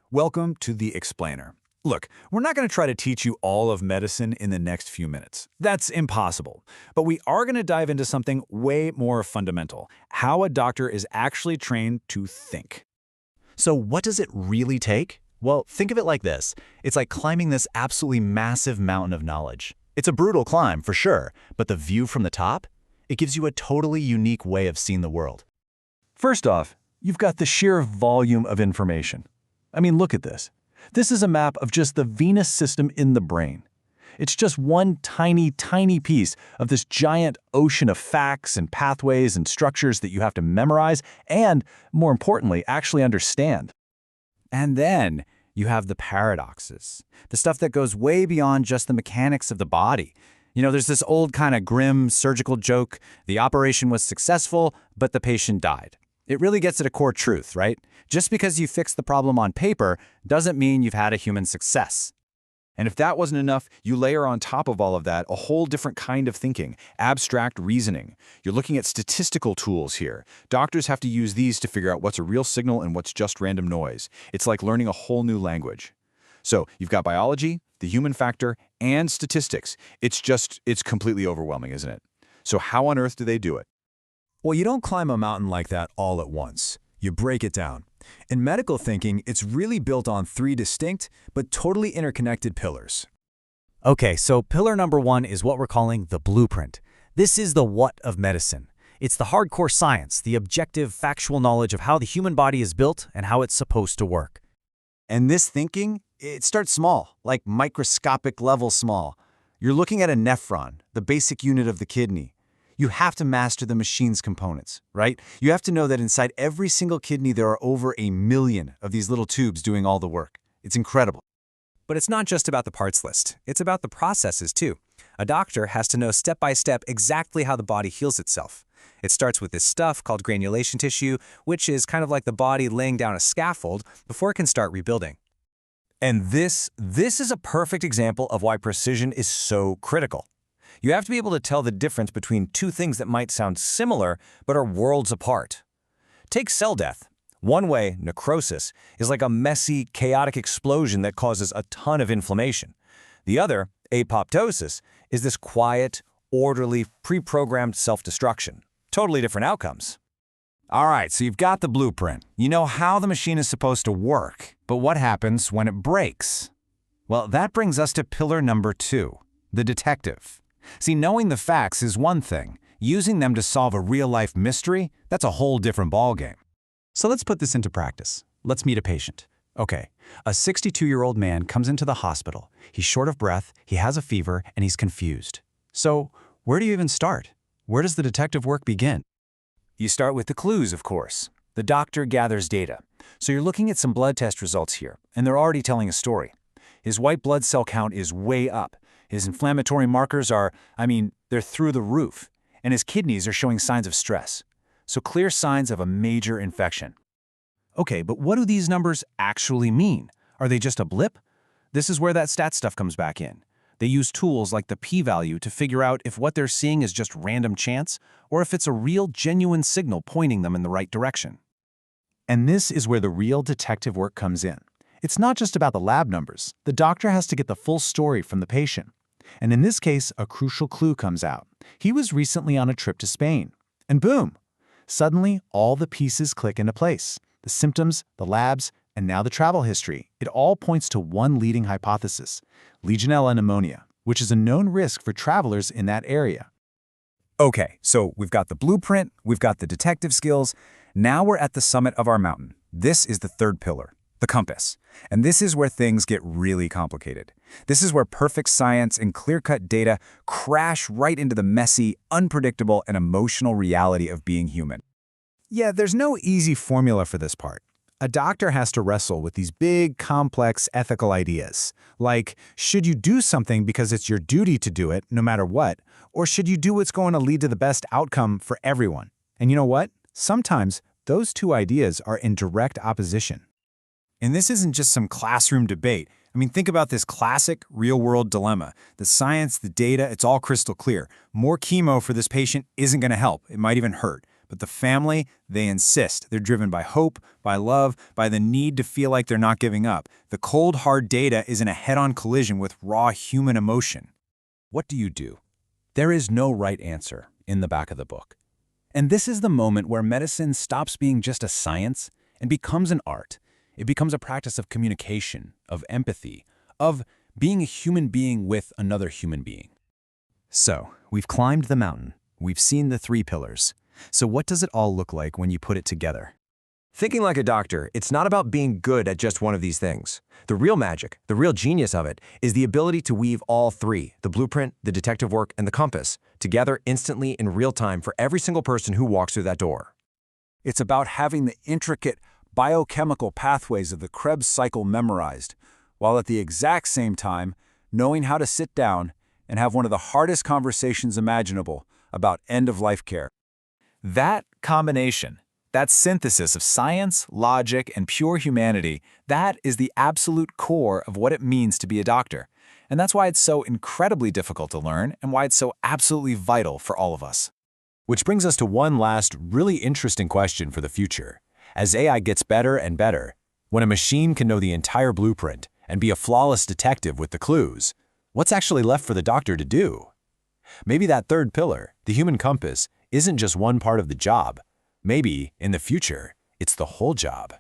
Welcome to The Explainer. Look, we're not going to try to teach you all of medicine in the next few minutes. That's impossible. But we are going to dive into something way more fundamental, how a doctor is actually trained to think. So what does it really take? Well, think of it like this. It's like climbing this absolutely massive mountain of knowledge. It's a brutal climb, for sure, but the view from the top? It gives you a totally unique way of seeing the world. First off, you've got the sheer volume of information. I mean, look at this. This is a map of just the venous system in the brain. It's just one tiny, tiny piece of this giant ocean of facts and pathways and structures that you have to memorize and, more importantly, actually understand. And then you have the paradoxes, the stuff that goes way beyond just the mechanics of the body. There's this old kind of grim surgical joke, the operation was successful, but the patient died. It really gets at a core truth, right? Just because you fix the problem on paper doesn't mean you've had a human success. And if that wasn't enough, you layer on top of all of that a whole different kind of thinking, abstract reasoning. You're looking at statistical tools here. Doctors have to use these to figure out what's a real signal and what's just random noise. It's like learning a whole new language. So you've got biology, the human factor, and statistics. It's completely overwhelming, isn't it? So how on earth do they do it? Well, you don't climb a mountain like that all at once. You break it down. In medical thinking, it's really built on three distinct but totally interconnected pillars. Okay, so pillar number one is what we're calling the blueprint. This is the what of medicine. It's the hardcore science, the objective, factual knowledge of how the human body is built and how it's supposed to work. And this thinking, it starts small, like microscopic level small. You're looking at a nephron, the basic unit of the kidney. You have to master the machine's components, right? You have to know that inside every single kidney there are over 1 million of these little tubes doing all the work. It's incredible. But it's not just about the parts list. It's about the processes, too. A doctor has to know step by step exactly how the body heals itself. It starts with this stuff called granulation tissue, which is kind of like the body laying down a scaffold before it can start rebuilding. And this is a perfect example of why precision is so critical. You have to be able to tell the difference between two things that might sound similar but are worlds apart. Take cell death. One way, necrosis, is like a messy, chaotic explosion that causes a ton of inflammation. The other, apoptosis, is this quiet, orderly, pre-programmed self-destruction. Totally different outcomes. All right, so you've got the blueprint. You know how the machine is supposed to work, but what happens when it breaks? Well, that brings us to pillar number 2, the detective. See, knowing the facts is one thing. Using them to solve a real-life mystery, that's a whole different ballgame. So let's put this into practice. Let's meet a patient. Okay, a 62-year-old man comes into the hospital. He's short of breath, he has a fever, and he's confused. So, where do you even start? Where does the detective work begin? You start with the clues, of course. The doctor gathers data. So you're looking at some blood test results here, and they're already telling a story. His white blood cell count is way up. His inflammatory markers they're through the roof, and his kidneys are showing signs of stress. So clear signs of a major infection. Okay, but what do these numbers actually mean? Are they just a blip? This is where that stat stuff comes back in. They use tools like the p-value to figure out if what they're seeing is just random chance or if it's a real, genuine signal pointing them in the right direction. And this is where the real detective work comes in. It's not just about the lab numbers. The doctor has to get the full story from the patient. And in this case, a crucial clue comes out. He was recently on a trip to Spain. And boom! Suddenly, all the pieces click into place. The symptoms, the labs, and now the travel history. It all points to one leading hypothesis: Legionella pneumonia, which is a known risk for travelers in that area. Okay, so we've got the blueprint, we've got the detective skills. Now we're at the summit of our mountain. This is the third pillar, the compass. And this is where things get really complicated. This is where perfect science and clear-cut data crash right into the messy, unpredictable, and emotional reality of being human. Yeah, there's no easy formula for this part. A doctor has to wrestle with these big, complex ethical ideas, like, should you do something because it's your duty to do it, no matter what, or should you do what's going to lead to the best outcome for everyone? And you know what? Sometimes those two ideas are in direct opposition. And this isn't just some classroom debate. I mean, think about this classic real-world dilemma. The science, the data, it's all crystal clear. More chemo for this patient isn't going to help. It might even hurt. But the family, they insist. They're driven by hope, by love, by the need to feel like they're not giving up. The cold, hard data is in a head-on collision with raw human emotion. What do you do? There is no right answer in the back of the book. And this is the moment where medicine stops being just a science and becomes an art. It becomes a practice of communication, of empathy, of being a human being with another human being. So, we've climbed the mountain. We've seen the 3 pillars. So what does it all look like when you put it together? Thinking like a doctor, it's not about being good at just one of these things. The real magic, the real genius of it, is the ability to weave all 3, the blueprint, the detective work, and the compass, together instantly in real time for every single person who walks through that door. It's about having the intricate biochemical pathways of the Krebs cycle memorized, while at the exact same time knowing how to sit down and have one of the hardest conversations imaginable about end-of-life care. That combination, that synthesis of science, logic, and pure humanity, that is the absolute core of what it means to be a doctor. And that's why it's so incredibly difficult to learn and why it's so absolutely vital for all of us. Which brings us to one last really interesting question for the future. As AI gets better and better, when a machine can know the entire blueprint and be a flawless detective with the clues, what's actually left for the doctor to do? Maybe that 3rd pillar, the human compass, isn't just one part of the job. Maybe, in the future, it's the whole job.